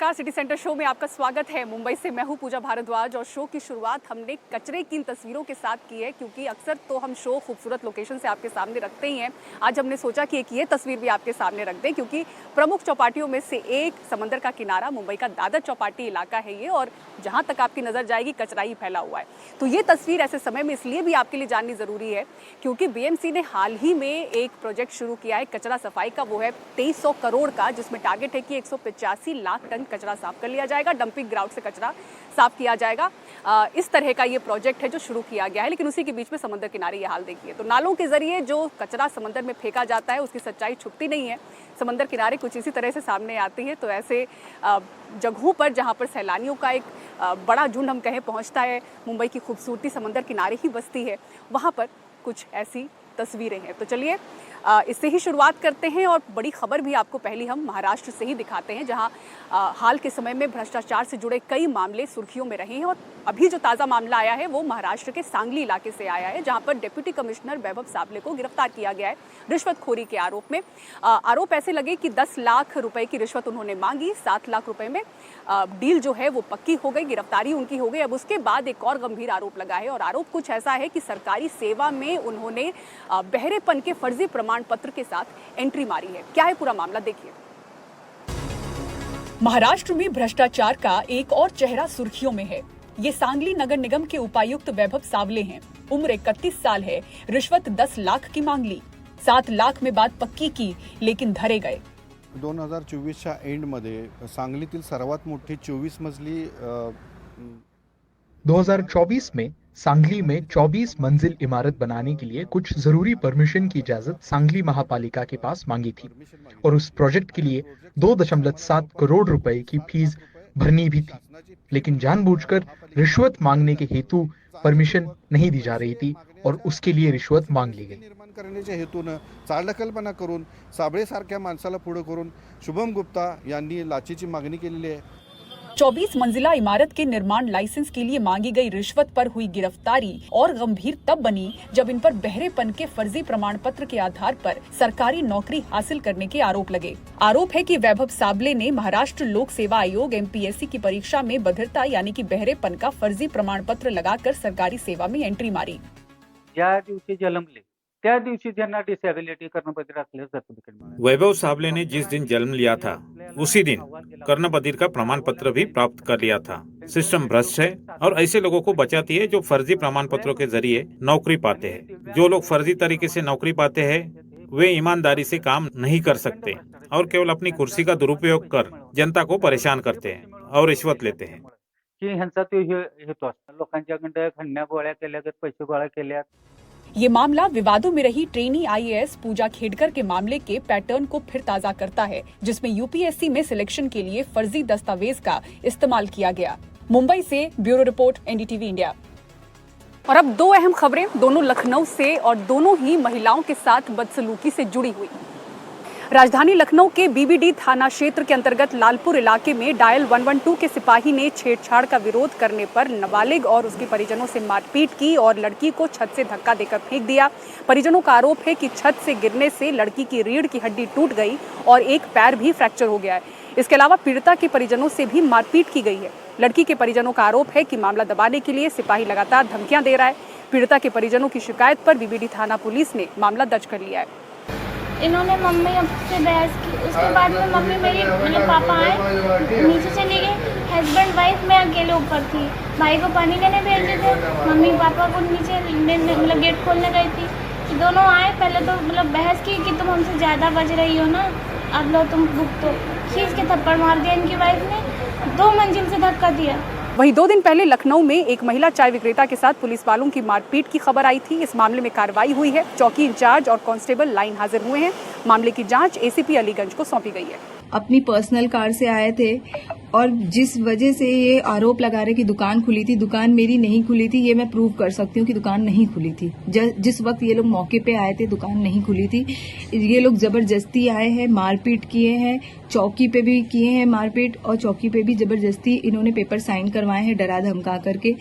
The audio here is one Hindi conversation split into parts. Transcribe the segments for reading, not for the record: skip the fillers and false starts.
नमस्कार, सिटी सेंटर शो में आपका स्वागत है। मुंबई से मैं हूं पूजा भारद्वाज और शो की शुरुआत हमने कचरे की इन तस्वीरों के साथ की है, क्योंकि अक्सर तो हम शो खूबसूरत लोकेशन से आपके सामने रखते ही हैं। आज हमने सोचा कि एक ये तस्वीर भी आपके सामने रख दें, क्योंकि प्रमुख चौपाटियों में से एक समंदर का किनारा मुंबई का दादर चौपाटी इलाका है ये, और जहाँ तक आपकी नजर जाएगी कचरा ही फैला हुआ है। तो ये तस्वीर ऐसे समय में इसलिए भी आपके लिए जाननी जरूरी है क्योंकि बीएमसी ने हाल ही में एक प्रोजेक्ट शुरू किया है कचरा सफाई का। वो है 2300 करोड़ का, जिसमें टारगेट है कि 185 लाख टन कचरा साफ कर लिया जाएगा। डंपिंग ग्राउंड से कचरा साफ किया जाएगा। इस तरह का ये प्रोजेक्ट है जो शुरू किया गया है, लेकिन उसी के बीच में समंदर किनारे ये हाल देखिए। तो नालों के जरिए जो कचरा समंदर में फेंका जाता है उसकी सच्चाई छुपती नहीं है। समंदर किनारे कुछ इसी तरह से सामने आती है। तो ऐसे जगहों पर जहाँ पर सैलानियों का एक बड़ा झुंड हम कहें पहुँचता है, मुंबई की खूबसूरती समंदर किनारे ही बसती है, वहाँ पर कुछ ऐसी तस्वीरें हैं। तो चलिए इससे ही शुरुआत करते हैं और बड़ी खबर भी आपको पहली हम महाराष्ट्र से ही दिखाते हैं, जहां हाल के समय में भ्रष्टाचार से जुड़े कई मामले सुर्खियों में रहे हैं। और अभी जो ताज़ा मामला आया है वो महाराष्ट्र के सांगली इलाके से आया है, जहां पर डिप्टी कमिश्नर वैभव साबले को गिरफ्तार किया गया है रिश्वतखोरी के आरोप में। आरोप ऐसे लगे कि 10 लाख रुपए की रिश्वत उन्होंने मांगी। 7 लाख रुपए में डील जो है वो पक्की हो गई, गिरफ्तारी उनकी हो गई। अब उसके बाद एक और गंभीर आरोप लगा है, और आरोप कुछ ऐसा है कि सरकारी सेवा में उन्होंने बहरेपन के फर्जी प्रमाण पत्र के साथ एंट्री मारी है। क्या है पूरा मामला, देखिए। महाराष्ट्र में भ्रष्टाचार का एक और चेहरा सुर्खियों में है। ये सांगली नगर निगम के उपायुक्त वैभव सावले हैं। उम्र 31 साल है। रिश्वत 10 लाख की मांग ली। 7 लाख में बात पक्की की, लेकिन धरे गए। 2024च्या एंडमध्ये सांगलीतील सर्वात मोठी 24 मजली 2024 में सांगली में 24 मंजिल इमारत बनाने के लिए कुछ जरूरी परमिशन की इजाजत सांगली महापालिका के पास मांगी थी, और उस प्रोजेक्ट के लिए 2.7 करोड़ रुपए की फीस भरनी भी थी। लेकिन जानबूझकर रिश्वत मांगने के हेतु परमिशन नहीं दी जा रही थी और उसके लिए रिश्वत मांग ली गई। निर्माण करण्याच्या हेतूने चालढकलपणा करून साबळे सारख्या माणसाला पुढे करून शुभम गुप्ता यांनी लाचेची मागणी केलेली आहे। 24 मंजिला इमारत के निर्माण लाइसेंस के लिए मांगी गई रिश्वत पर हुई गिरफ्तारी और गंभीर तब बनी जब इन पर बहरेपन के फर्जी प्रमाण पत्र के आधार पर सरकारी नौकरी हासिल करने के आरोप लगे। आरोप है कि वैभव साबले ने महाराष्ट्र लोक सेवा आयोग MPSC की परीक्षा में बधिरता यानी कि बहरेपन का फर्जी प्रमाण पत्र लगाकर सरकारी सेवा में एंट्री मारी। ज्या दिवशी जन्मले त्या दिवशी त्यांना डिसेबिलिटी कर्णपत्र असल्याचं सर्टिफिकेट मिळालं। वैभव साबले ने जिस दिन जन्म लिया था उसी दिन कर्णबधिर का प्रमाण पत्र भी प्राप्त कर लिया था। सिस्टम भ्रष्ट है और ऐसे लोगों को बचाती है जो फर्जी प्रमाण पत्रों के जरिए नौकरी पाते हैं। जो लोग फर्जी तरीके से नौकरी पाते हैं वे ईमानदारी से काम नहीं कर सकते और केवल अपनी कुर्सी का दुरुपयोग कर जनता को परेशान करते हैं और रिश्वत लेते हैं। की ह्यांचा तो हेतू असतो, लोकांच्याकडे खंडण्या गोळ्या केल्या, पैसे गोळा केल्या। ये मामला विवादों में रही ट्रेनी IAS पूजा खेडकर के मामले के पैटर्न को फिर ताजा करता है, जिसमें UPSC में सिलेक्शन के लिए फर्जी दस्तावेज का इस्तेमाल किया गया। मुंबई से ब्यूरो रिपोर्ट NDTV इंडिया। और अब 2 अहम खबरें, दोनों लखनऊ से और दोनों ही महिलाओं के साथ बदसलूकी से जुड़ी हुई। राजधानी लखनऊ के BBD थाना क्षेत्र के अंतर्गत लालपुर इलाके में डायल 112 के सिपाही ने छेड़छाड़ का विरोध करने पर नाबालिग और उसके परिजनों से मारपीट की और लड़की को छत से धक्का देकर फेंक दिया। परिजनों का आरोप है कि छत से गिरने से लड़की की रीढ़ की हड्डी टूट गई और एक पैर भी फ्रैक्चर हो गया है। इसके अलावा पीड़िता के परिजनों से भी मारपीट की गई है। लड़की के परिजनों का आरोप है कि मामला दबाने के लिए सिपाही लगातार धमकियां दे रहा है। पीड़िता के परिजनों की शिकायत पर BBD थाना पुलिस ने मामला दर्ज कर लिया है। इन्होंने मम्मी से बहस की। उसके बाद में मम्मी मेरी पापा आए, नीचे चली गई। हस्बैंड वाइफ मैं अकेले ऊपर थी। भाई को पानी लेने भेजे थे, मम्मी पापा को नीचे मतलब गेट खोलने गई थी। कि दोनों आए, पहले तो मतलब बहस की कि तुम हमसे ज़्यादा बज रही हो ना, अब लो तुम भुगतो। खींच के थप्पड़ मार दिया इनकी वाइफ ने, 2 मंजिल से धक्का दिया। वहीं 2 दिन पहले लखनऊ में एक महिला चाय विक्रेता के साथ पुलिस वालों की मारपीट की खबर आई थी। इस मामले में कार्रवाई हुई है। चौकी इंचार्ज और कांस्टेबल लाइन हाजिर हुए हैं। मामले की जांच ACP अलीगंज को सौंपी गई है। अपनी पर्सनल कार से आए थे और जिस वजह से ये आरोप लगा रहे कि दुकान खुली थी, दुकान मेरी नहीं खुली थी। ये मैं प्रूव कर सकती हूँ कि दुकान नहीं खुली थी। जिस वक्त ये लोग मौके पे आए थे दुकान नहीं खुली थी। ये लोग जबरदस्ती आए हैं, मारपीट किए हैं, चौकी पे भी किए हैं मारपीट, और चौकी पे भी जबरदस्ती इन्होंने पेपर साइन करवाए हैं डरा धमका करके।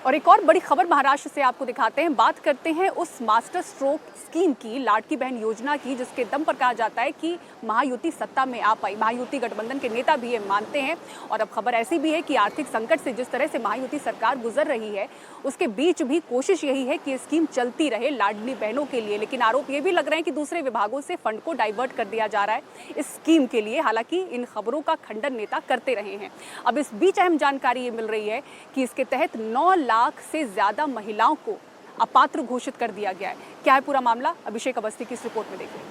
और एक और बड़ी खबर महाराष्ट्र से आपको दिखाते हैं। बात करते हैं उस मास्टर स्ट्रोक स्कीम की, लाडकी बहन योजना की, जिसके दम पर कहा जाता है कि महायुति सत्ता में आ पाई। महायुति गठबंधन के नेता भी ये मानते हैं। और अब खबर ऐसी भी है कि आर्थिक संकट से जिस तरह से महायुति सरकार गुजर रही है, उसके बीच भी कोशिश यही है कि स्कीम चलती रहे लाडली बहनों के लिए। लेकिन आरोप ये भी लग रहे हैं कि दूसरे विभागों से फंड को डाइवर्ट कर दिया जा रहा है इस स्कीम के लिए। हालांकि इन खबरों का खंडन नेता करते रहे हैं। अब इस बीच अहम जानकारी ये मिल रही है कि इसके तहत 9 लाख से ज्यादा महिलाओं को अपात्र घोषित कर दिया गया है। क्या है पूरा मामला, अभिषेक अवस्थी की इस रिपोर्ट में देखिए।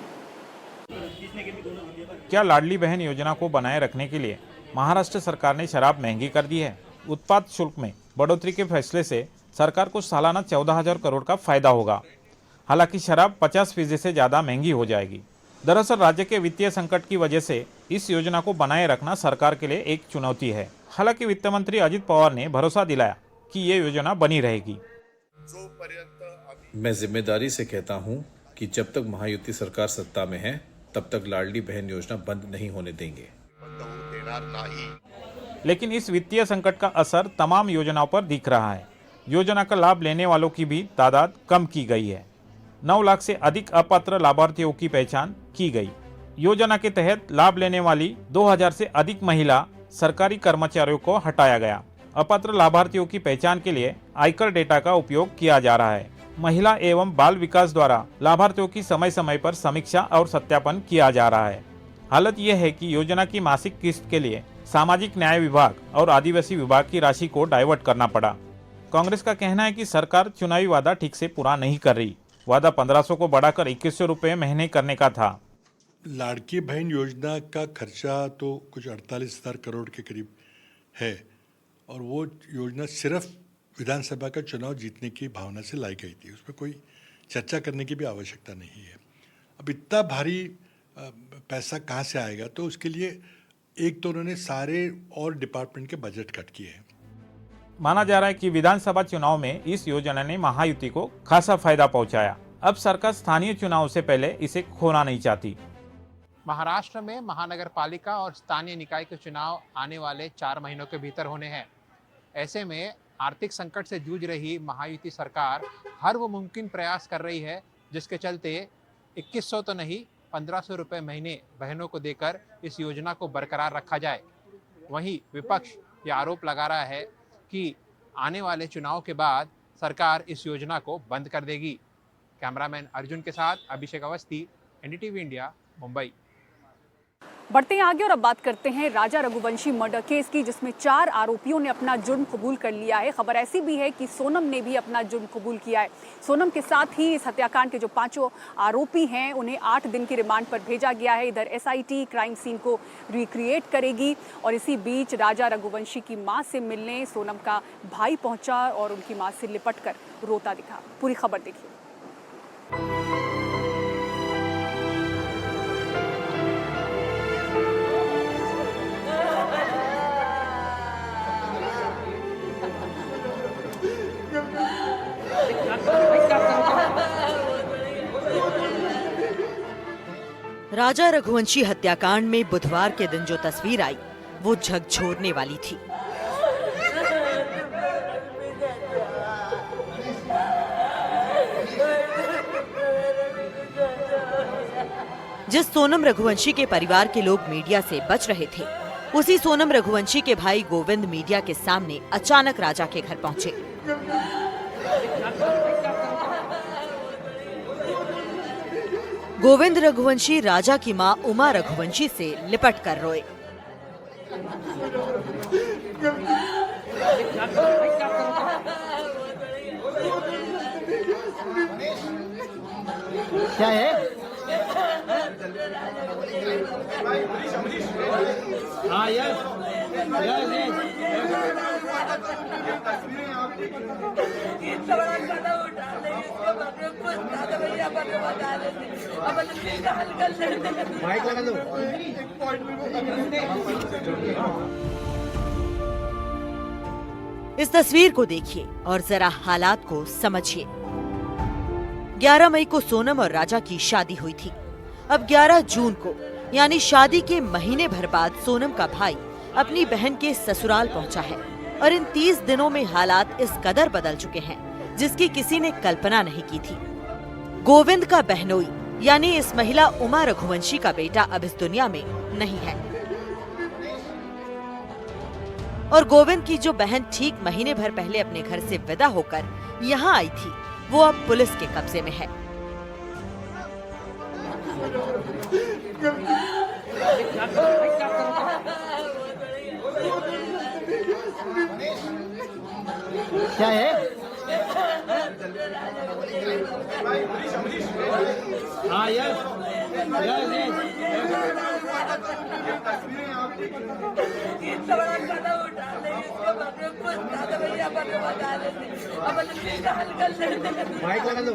क्या लाडली बहन योजना को बनाए रखने के लिए महाराष्ट्र सरकार ने शराब महंगी कर दी है? उत्पाद शुल्क में बढ़ोतरी के फैसले से सरकार को सालाना 14,000 करोड़ का फायदा होगा। हालांकि शराब 50% से ज्यादा महंगी हो जाएगी। दरअसल राज्य के वित्तीय संकट की वजह से इस योजना को बनाए रखना सरकार के लिए एक चुनौती है। हालांकि वित्त मंत्री अजित पवार ने भरोसा दिलाया कि ये योजना बनी रहेगी। मैं जिम्मेदारी से कहता हूं कि जब तक महायुति सरकार सत्ता में है तब तक लाडली बहन योजना बंद नहीं होने देंगे। लेकिन इस वित्तीय संकट का असर तमाम योजनाओं पर दिख रहा है। योजना का लाभ लेने वालों की भी तादाद कम की गई है। 9 लाख से अधिक अपात्र लाभार्थियों की पहचान की गई। योजना के तहत लाभ लेने वाली 2000 से अधिक महिला सरकारी कर्मचारियों को हटाया गया। अपात्र लाभार्थियों की पहचान के लिए आयकर डेटा का उपयोग किया जा रहा है। महिला एवं बाल विकास द्वारा लाभार्थियों की समय समय पर समीक्षा और सत्यापन किया जा रहा है। हालत यह है कि योजना की मासिक किस्त के लिए सामाजिक न्याय विभाग और आदिवासी विभाग की राशि को डाइवर्ट करना पड़ा। कांग्रेस का कहना है कि सरकार चुनावी वादा ठीक से पूरा नहीं कर रही। वादा 1500 को बढ़ाकर 2100 रुपये महीने करने का था। लाड़की बहन योजना का खर्चा तो कुछ 48,000 करोड़ के करीब है और वो योजना सिर्फ विधानसभा का चुनाव जीतने की भावना से लाई गई थी। उसमें कोई चर्चा करने की भी आवश्यकता नहीं है। अब इतना भारी पैसा कहाँ से आएगा, तो उसके लिए एक तो उन्होंने सारे और डिपार्टमेंट के बजट कट किए हैं। माना जा रहा है कि विधानसभा चुनाव में इस योजना ने महायुति को खासा फायदा पहुंचाया। अब सरकार स्थानीय चुनाव से पहले इसे खोना नहीं चाहती। महाराष्ट्र में महानगर पालिका और स्थानीय निकाय के चुनाव आने वाले 4 महीनों के भीतर होने हैं। ऐसे में आर्थिक संकट से जूझ रही महायुति सरकार हर वो मुमकिन प्रयास कर रही है जिसके चलते 2100 तो नहीं 1500 रुपये महीने बहनों को देकर इस योजना को बरकरार रखा जाए। वहीं विपक्ष ये आरोप लगा रहा है कि आने वाले चुनाव के बाद सरकार इस योजना को बंद कर देगी। कैमरामैन अर्जुन के साथ अभिषेक अवस्थी, एनडीटीवी इंडिया, मुंबई। बढ़ते हैं आगे और अब बात करते हैं राजा रघुवंशी मर्डर केस की, जिसमें 4 आरोपियों ने अपना जुर्म कबूल कर लिया है। खबर ऐसी भी है कि सोनम ने भी अपना जुर्म कबूल किया है। सोनम के साथ ही इस हत्याकांड के जो 5 आरोपी हैं उन्हें 8 दिन की रिमांड पर भेजा गया है। इधर एसआईटी क्राइम सीन को रिक्रिएट करेगी और इसी बीच राजा रघुवंशी की मां से मिलने सोनम का भाई पहुंचा और उनकी मां से लिपट कर रोता दिखा। पूरी खबर देखिए। राजा रघुवंशी हत्याकांड में बुधवार के दिन जो तस्वीर आई वो झकझोरने वाली थी। जिस सोनम रघुवंशी के परिवार के लोग मीडिया से बच रहे थे, उसी सोनम रघुवंशी के भाई गोविंद मीडिया के सामने अचानक राजा के घर पहुंचे। गोविंद रघुवंशी राजा की मां उमा रघुवंशी से लिपट कर रोए। क्या है? हाँ यस माइक लगा दो। इस तस्वीर को देखिए और जरा हालात को समझिए। 11 मई को सोनम और राजा की शादी हुई थी। अब 11 जून को यानी शादी के महीने भर बाद सोनम का भाई अपनी बहन के ससुराल पहुंचा है। और इन 30 दिनों में हालात इस कदर बदल चुके हैं जिसकी किसी ने कल्पना नहीं की थी। गोविंद का बहनोई यानी इस महिला उमा रघुवंशी का बेटा अब इस दुनिया में नहीं है और गोविंद की जो बहन ठीक महीने भर पहले अपने घर से विदा होकर यहाँ आई थी वो अब पुलिस के कब्जे में है। क्या है? हाँ यस माइक लगा दो।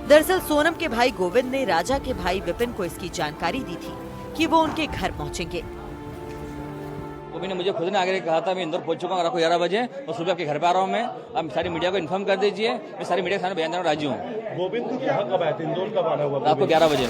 दरअसल सोनम के भाई गोविंद ने राजा के भाई विपिन को इसकी जानकारी दी थी कि वो उनके घर पहुंचेंगे। गोविंद ने मुझे खुद ने आगे कहा था मैं इंदौर पहुंच चुका हूँ रात को 11 बजे और सुबह आपके घर पे आ रहा हूँ मैं। आप सारी मीडिया को इन्फॉर्म कर दीजिए, मैं सारी मीडिया के सामने बयान देने राजी हूँ। गोविंद को यहाँ कब आया था? इंदौर कब आना हुआ? रात को 11 बजे।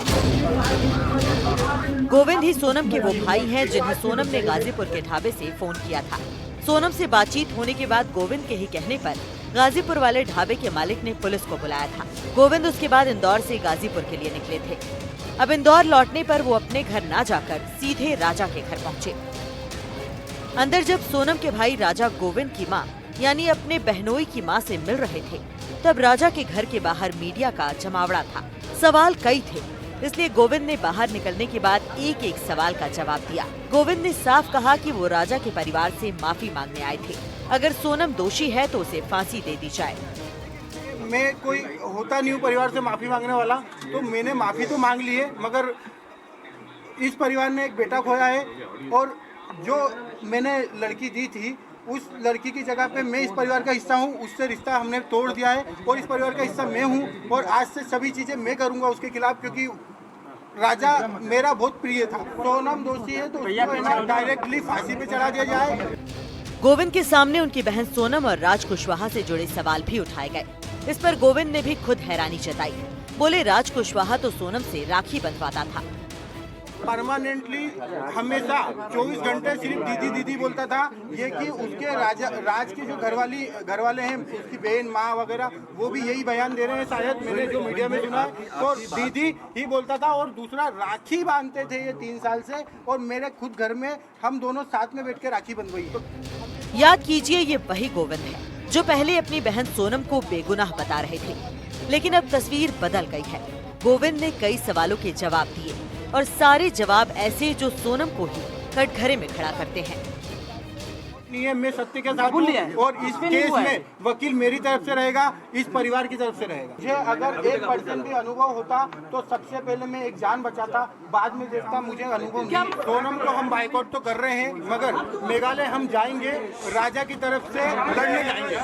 गोविंद ही सोनम के वो भाई हैं जिन्हें सोनम ने गाजीपुर के ढाबे से फोन किया था। सोनम से बातचीत होने के बाद गोविंद के ही कहने पर गाजीपुर वाले ढाबे के मालिक ने पुलिस को बुलाया था। गोविंद उसके बाद इंदौर से गाजीपुर के लिए निकले थे। अब इंदौर लौटने पर वो अपने घर न जाकर सीधे राजा के घर पहुंचे। अंदर जब सोनम के भाई राजा गोविंद की मां यानी अपने बहनोई की मां से मिल रहे थे तब राजा के घर के बाहर मीडिया का जमावड़ा था। सवाल कई थे, इसलिए गोविंद ने बाहर निकलने के बाद एक एक सवाल का जवाब दिया। गोविंद ने साफ कहा कि वो राजा के परिवार से माफी मांगने आए थे। अगर सोनम दोषी है तो उसे फांसी दे दी जाए। मैं कोई होता नहीं हूँ परिवार से माफी मांगने वाला, तो मैंने माफी तो मांग ली है, मगर इस परिवार ने एक बेटा खोया है और जो मैंने लड़की दी थी उस लड़की की जगह पे मैं इस परिवार का हिस्सा हूँ, उससे रिश्ता हमने तोड़ दिया है और इस परिवार का हिस्सा मैं हूँ और आज से सभी चीज़ें मैं करूँगा उसके खिलाफ, क्योंकि राजा मेरा बहुत प्रिय था। सोनम दोषी है तो उसको डायरेक्टली फांसी पे चढ़ा दिया जाए। गोविंद के सामने उनकी बहन सोनम और राज कुशवाहा से जुड़े सवाल भी उठाए गए। इस पर गोविंद ने भी खुद हैरानी जताई। बोले राज कुशवाहा तो सोनम से राखी बंधवाता था। परमानेंटली हमेशा 24 घंटे सिर्फ दीदी दीदी बोलता था। ये कि उसके राज की जो घर वाले हैं, उसकी बहन माँ वगैरह, वो भी यही बयान दे रहे हैं, शायद मैंने जो मीडिया में सुना है, तो दीदी ही बोलता था। और दूसरा राखी बांधते थे ये 3 साल से और मेरे खुद घर में हम दोनों साथ में बैठ के राखी बंधवाई। याद कीजिए ये वही गोविंद है जो पहले अपनी बहन सोनम को बेगुनाह बता रहे थे, लेकिन अब तस्वीर बदल गई है। गोविंद ने कई सवालों के जवाब दिए और सारे जवाब ऐसे जो सोनम को ही कटघरे में खड़ा करते हैं। मैं सत्य के साथ हूँ और इस केस में वकील मेरी तरफ से रहेगा, इस परिवार की तरफ से रहेगा। मुझे अगर 1% भी अनुभव होता तो सबसे पहले मैं एक जान बचाता, बाद में देखता मुझे अनुभव नहीं। सोनम को हम बाइकआउट तो कर रहे हैं, मगर मेघालय हम जाएंगे, राजा की तरफ से लड़ने जाएंगे।